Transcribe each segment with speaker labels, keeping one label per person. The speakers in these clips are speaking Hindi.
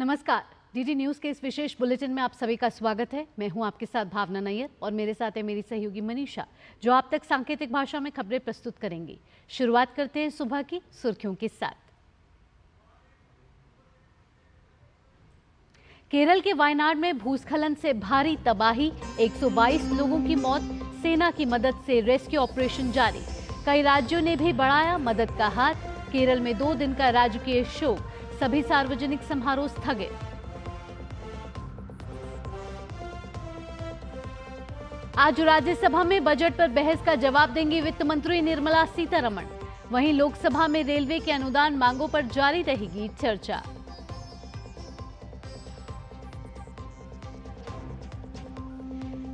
Speaker 1: नमस्कार। डीडी न्यूज के इस विशेष बुलेटिन में आप सभी का स्वागत है। मैं हूं आपके साथ भावना नैयर और मेरे साथ है मेरी सहयोगी मनीषा, जो आप तक सांकेतिक भाषा में खबरें प्रस्तुत करेंगी। शुरुआत करते हैं सुबह की सुर्खियों के साथ। केरल के वायनाड में भूस्खलन से भारी तबाही, 122 लोगों की मौत, सेना की मदद से रेस्क्यू ऑपरेशन जारी। कई राज्यों ने भी बढ़ाया मदद का हाथ। केरल में 2 दिन का राजकीय शोक, सभी सार्वजनिक समारोह स्थगित। आज राज्यसभा में बजट पर बहस का जवाब देंगी वित्त मंत्री निर्मला सीतारमण। वहीं लोकसभा में रेलवे के अनुदान मांगों पर जारी रहेगी चर्चा।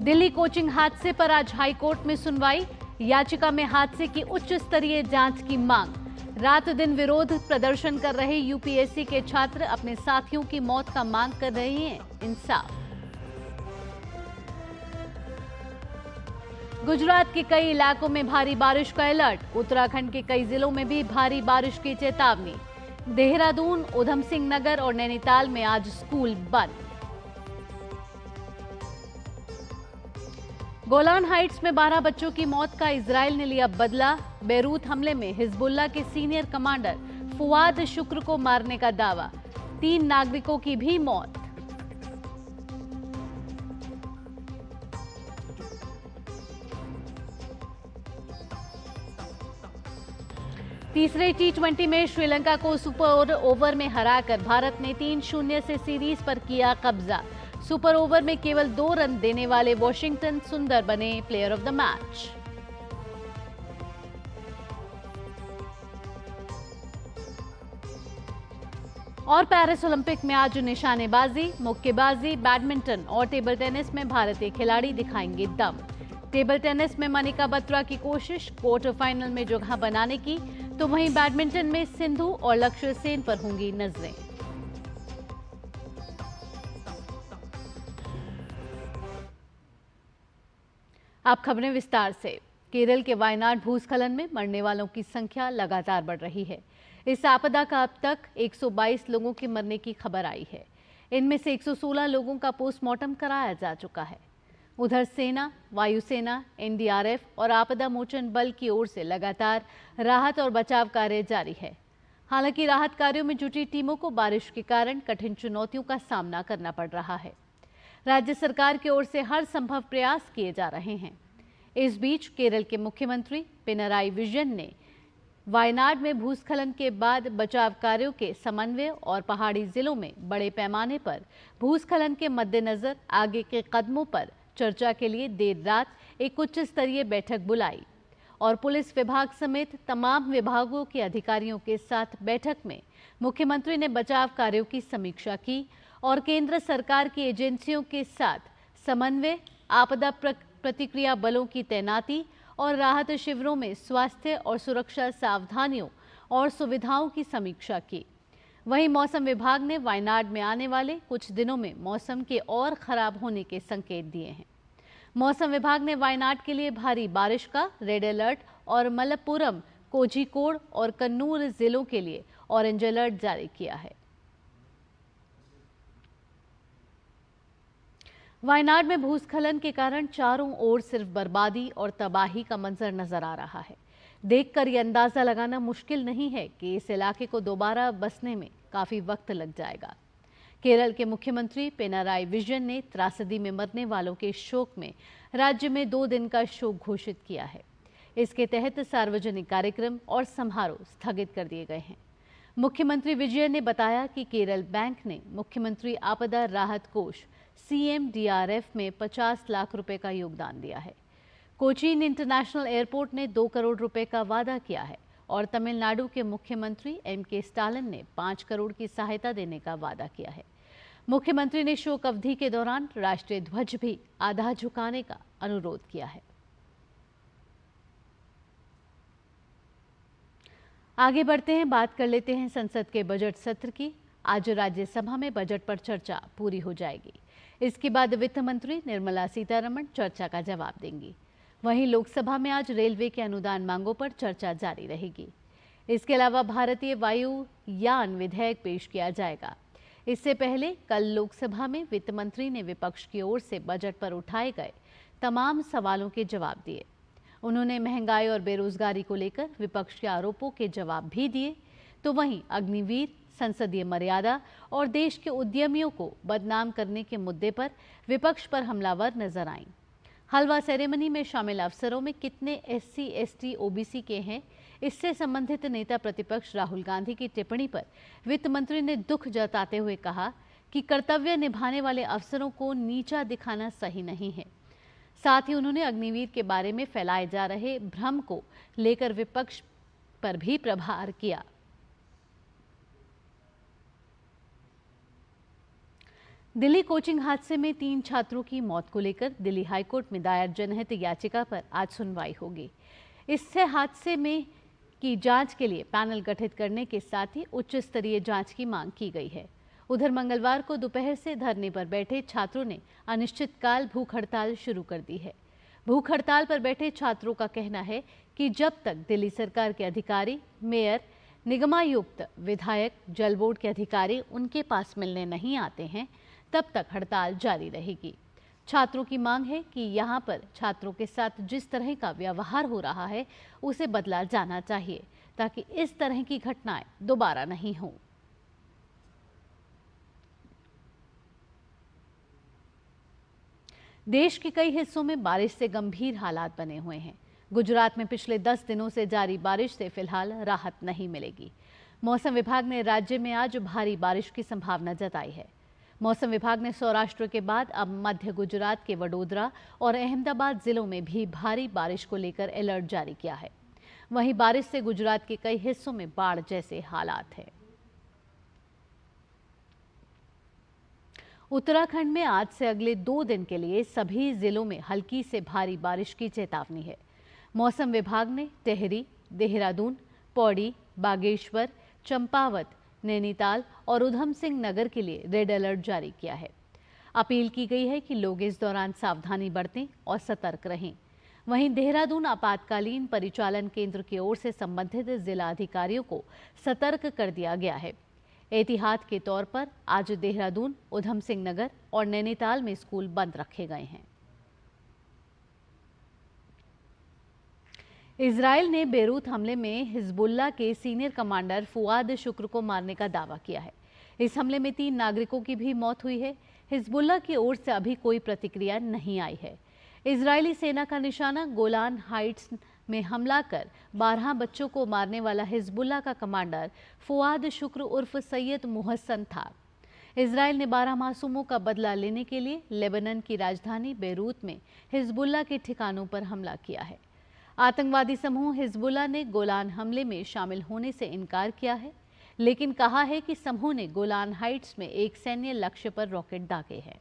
Speaker 1: दिल्ली कोचिंग हादसे पर आज हाईकोर्ट में सुनवाई। याचिका में हादसे की उच्च स्तरीय जांच की मांग। रात दिन विरोध प्रदर्शन कर रहे यूपीएससी के छात्र अपने साथियों की मौत का मांग कर रहे हैं इंसाफ। गुजरात के कई इलाकों में भारी बारिश का अलर्ट। उत्तराखंड के कई जिलों में भी भारी बारिश की चेतावनी। देहरादून, उधम सिंह नगर और नैनीताल में आज स्कूल बंद। गोलान हाइट्स में 12 बच्चों की मौत का इजराइल ने लिया बदला। बेरूत हमले में हिजबुल्लाह के सीनियर कमांडर फुआद शुक्र को मारने का दावा। 3 नागरिकों की भी मौत। तीसरे टी20 में श्रीलंका को सुपर ओवर में हराकर भारत ने 3-0 से सीरीज पर किया कब्जा। सुपर ओवर में केवल 2 रन देने वाले वॉशिंगटन सुंदर बने प्लेयर ऑफ द मैच। और पेरिस ओलंपिक में आज निशानेबाजी, मुक्केबाजी, बैडमिंटन और टेबल टेनिस में भारतीय खिलाड़ी दिखाएंगे दम। टेबल टेनिस में मनिका बत्रा की कोशिश क्वार्टर फाइनल में जगह बनाने की, तो वहीं बैडमिंटन में सिंधु और लक्ष्य सेन पर होंगी नजरें। अब खबरें विस्तार से। केरल के वायनाड भूस्खलन में मरने वालों की संख्या लगातार बढ़ रही है। इस आपदा का अब तक 122 लोगों के मरने की खबर आई है। इनमें से 116 लोगों का पोस्टमार्टम कराया जा चुका है। उधर सेना, वायुसेना, एनडीआरएफ और आपदा मोचन बल की ओर से लगातार राहत और बचाव कार्य जारी है। हालांकि राहत कार्यों में जुटी टीमों को बारिश के कारण कठिन चुनौतियों का सामना करना पड़ रहा है। राज्य सरकार की ओर से हर संभव प्रयास किए जा रहे हैं। इस बीच केरल के मुख्यमंत्री पिनराई विजयन ने वायनाड में भूस्खलन के बाद बचाव कार्यों के समन्वय और पहाड़ी जिलों में बड़े पैमाने पर भूस्खलन के मद्देनजर आगे के कदमों पर चर्चा के लिए देर रात एक उच्च स्तरीय बैठक बुलाई और पुलिस विभाग समेत तमाम विभागों के अधिकारियों के साथ बैठक में मुख्यमंत्री ने बचाव कार्यों की समीक्षा की और केंद्र सरकार की एजेंसियों के साथ समन्वय, आपदा प्रतिक्रिया बलों की तैनाती और राहत शिविरों में स्वास्थ्य और सुरक्षा सावधानियों और सुविधाओं की समीक्षा की। वहीं मौसम विभाग ने वायनाड में आने वाले कुछ दिनों में मौसम के और खराब होने के संकेत दिए हैं। मौसम विभाग ने वायनाड के लिए भारी बारिश का रेड अलर्ट और मलप्पुरम, कोझिकोड और कन्नूर जिलों के लिए ऑरेंज अलर्ट जारी किया है। वायनाड में भूस्खलन के कारण चारों ओर सिर्फ बर्बादी और तबाही का मंजर नजर आ रहा है। देखकर ये अंदाजा लगाना मुश्किल नहीं है कि इस इलाके को दोबारा बसने में काफी वक्त लग जाएगा। केरल के मुख्यमंत्री पिनराई विजयन ने त्रासदी में मरने वालों के शोक में राज्य में 2 दिन का शोक घोषित किया है। इसके तहत सार्वजनिक कार्यक्रम और समारोह स्थगित कर दिए गए हैं। मुख्यमंत्री विजयन ने बताया कि केरल बैंक ने मुख्यमंत्री आपदा राहत कोष CMDRF में 50 लाख रुपए का योगदान दिया है। कोचीन इंटरनेशनल एयरपोर्ट ने 2 करोड़ रुपए का वादा किया है और तमिलनाडु के मुख्यमंत्री MK स्टालिन ने 5 करोड़ की सहायता देने का वादा किया है। मुख्यमंत्री ने शोक अवधि के दौरान राष्ट्रीय ध्वज भी आधा झुकाने का अनुरोध किया है। आगे बढ़ते हैं, बात कर लेते हैं संसद के बजट सत्र की। आज राज्यसभा में बजट पर चर्चा पूरी हो जाएगी। इसके बाद वित्त मंत्री निर्मला सीतारमण चर्चा का जवाब देंगी। वहीं लोकसभा में आज रेलवे के अनुदान मांगों पर चर्चा जारी रहेगी। इसके अलावा भारतीय वायुयान विधेयक पेश किया जाएगा। इससे पहले कल लोकसभा में वित्त मंत्री ने विपक्ष की ओर से बजट पर उठाए गए तमाम सवालों के जवाब दिए। उन्होंने महंगाई और बेरोजगारी को लेकर विपक्ष के आरोपों के जवाब भी दिए, तो वहीं अग्निवीर, संसदीय मर्यादा और देश के उद्यमियों को बदनाम करने के मुद्दे पर विपक्ष पर हमलावर नजर आईं। हलवा सेरेमनी में शामिल अफसरों में कितने SC, ST, OBC के हैं, इससे संबंधित नेता प्रतिपक्ष राहुल गांधी की टिप्पणी पर वित्त मंत्री ने दुख जताते हुए कहा कि कर्तव्य निभाने वाले अफसरों को नीचा दिखाना सही नहीं है। साथ ही उन्होंने अग्निवीर के बारे में फैलाए जा रहे भ्रम को लेकर विपक्ष पर भी प्रहार किया। दिल्ली कोचिंग हादसे में 3 छात्रों की मौत को लेकर दिल्ली हाईकोर्ट में दायर जनहित याचिका पर आज सुनवाई होगी। इससे हादसे में की जांच के लिए पैनल गठित करने के साथ ही उच्च स्तरीय जांच की मांग की गई है। उधर मंगलवार को दोपहर से धरने पर बैठे छात्रों ने अनिश्चितकाल भूख हड़ताल शुरू कर दी है। भूख हड़ताल पर बैठे छात्रों का कहना है कि जब तक दिल्ली सरकार के अधिकारी, मेयर, निगमायुक्त, विधायक, जल बोर्ड के अधिकारी उनके पास मिलने नहीं आते हैं, तब तक हड़ताल जारी रहेगी। छात्रों की मांग है कि यहां पर छात्रों के साथ जिस तरह का व्यवहार हो रहा है उसे बदला जाना चाहिए, ताकि इस तरह की घटनाएं दोबारा नहीं हों। देश के कई हिस्सों में बारिश से गंभीर हालात बने हुए हैं। गुजरात में पिछले 10 दिनों से जारी बारिश से फिलहाल राहत नहीं मिलेगी। मौसम विभाग ने राज्य में आज भारी बारिश की संभावना जताई है। मौसम विभाग ने सौराष्ट्र के बाद अब मध्य गुजरात के वडोदरा और अहमदाबाद जिलों में भी भारी बारिश को लेकर अलर्ट जारी किया है। वहीं बारिश से गुजरात के कई हिस्सों में बाढ़ जैसे हालात हैं। उत्तराखंड में आज से अगले 2 दिन के लिए सभी जिलों में हल्की से भारी बारिश की चेतावनी है। मौसम विभाग ने टिहरी, देहरादून, पौड़ी, बागेश्वर, चंपावत, नैनीताल और उधम सिंह नगर के लिए रेड अलर्ट जारी किया है। अपील की गई है कि लोग इस दौरान सावधानी बरतें और सतर्क रहें। वहीं देहरादून आपातकालीन परिचालन केंद्र की ओर से संबंधित जिला अधिकारियों को सतर्क कर दिया गया है। एहतियात के तौर पर आज देहरादून, उधम सिंह नगर और नैनीताल में स्कूल बंद रखे गए हैं। इजराइल ने बेरूत हमले में हिजबुल्लाह के सीनियर कमांडर फुआद शुक्र को मारने का दावा किया है। इस हमले में 3 नागरिकों की भी मौत हुई है। हिजबुल्लाह की ओर से अभी कोई प्रतिक्रिया नहीं आई है। इजरायली सेना का निशाना गोलान हाइट्स में हमला कर 12 बच्चों को मारने वाला हिजबुल्लाह का कमांडर फुआद शुक्र उर्फ सैयद मुहस्सन था। इजराइल ने 12 मासूमों का बदला लेने के लिए लेबनान की राजधानी बेरूत में हिजबुल्लाह के ठिकानों पर हमला किया है। आतंकवादी समूह हिजबुल्लाह ने गोलान हमले में शामिल होने से इनकार किया है, लेकिन कहा है कि समूह ने गोलान हाइट्स में एक सैन्य लक्ष्य पर रॉकेट दागे हैं।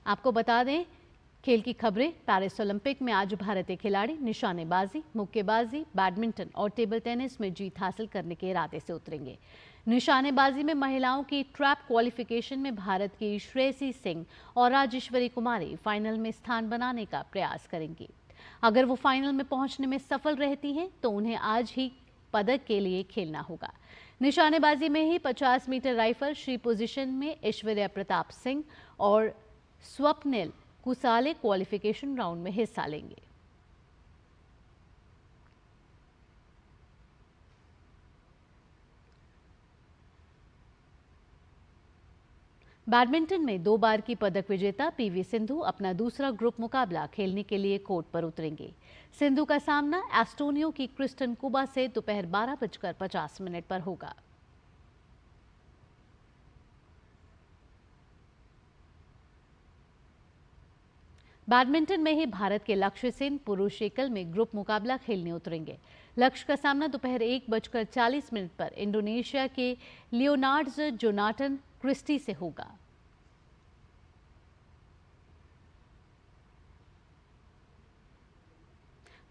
Speaker 1: आपको बता दें, खेल की खबरें। पेरिस ओलंपिक में आज भारतीय खिलाड़ी निशानेबाजी, मुक्केबाजी, बैडमिंटन और टेबल टेनिस में जीत हासिल करने के इरादे से उतरेंगे। निशानेबाजी में महिलाओं की ट्रैप क्वालिफिकेशन में भारत की श्रेयसी सिंह और राजेश्वरी कुमारी फाइनल में स्थान बनाने का प्रयास करेंगी। अगर वो फाइनल में पहुंचने में सफल रहती हैं तो उन्हें आज ही पदक के लिए खेलना होगा। निशानेबाजी में ही 50 मीटर राइफल श्री पोजीशन में ऐश्वर्या प्रताप सिंह और स्वप्निल कुसाले क्वालिफिकेशन राउंड में हिस्सा लेंगे। बैडमिंटन में 2 बार की पदक विजेता पीवी सिंधु अपना दूसरा ग्रुप मुकाबला खेलने के लिए कोर्ट पर उतरेंगे। सिंधु का सामना एस्टोनिया की क्रिस्टन कुबा से दोपहर 12:50 पर होगा। बैडमिंटन में ही भारत के लक्ष्य सेन पुरुष एकल में ग्रुप मुकाबला खेलने उतरेंगे। लक्ष्य का सामना दोपहर 1:40 पर इंडोनेशिया के लियोनार्ड्स जोनाथन क्रिस्टी से होगा।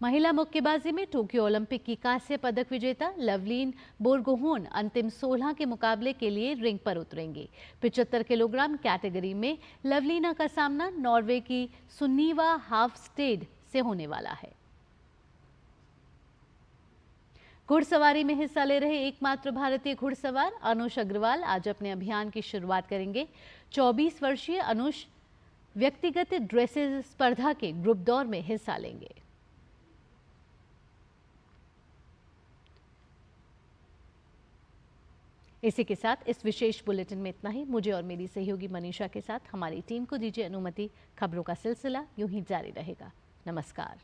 Speaker 1: महिला मुक्केबाजी में टोक्यो ओलंपिक की कांस्य पदक विजेता लवलीन बोरगोहेन अंतिम 16 के मुकाबले के लिए रिंग पर उतरेंगे। 75 किलोग्राम कैटेगरी में लवलीना का सामना नॉर्वे की सुन्नीवा हाफस्टेड से होने वाला है। घुड़सवारी में हिस्सा ले रहे एकमात्र भारतीय घुड़सवार अनुष अग्रवाल आज अपने अभियान की शुरुआत करेंगे। 24 वर्षीय अनुष व्यक्तिगत ड्रेसेज स्पर्धा के ग्रुप दौर में हिस्सा लेंगे। इसी के साथ इस विशेष बुलेटिन में इतना ही। मुझे और मेरी सहयोगी मनीषा के साथ हमारी टीम को दीजिए अनुमति। खबरों का सिलसिला यूं ही जारी रहेगा। नमस्कार।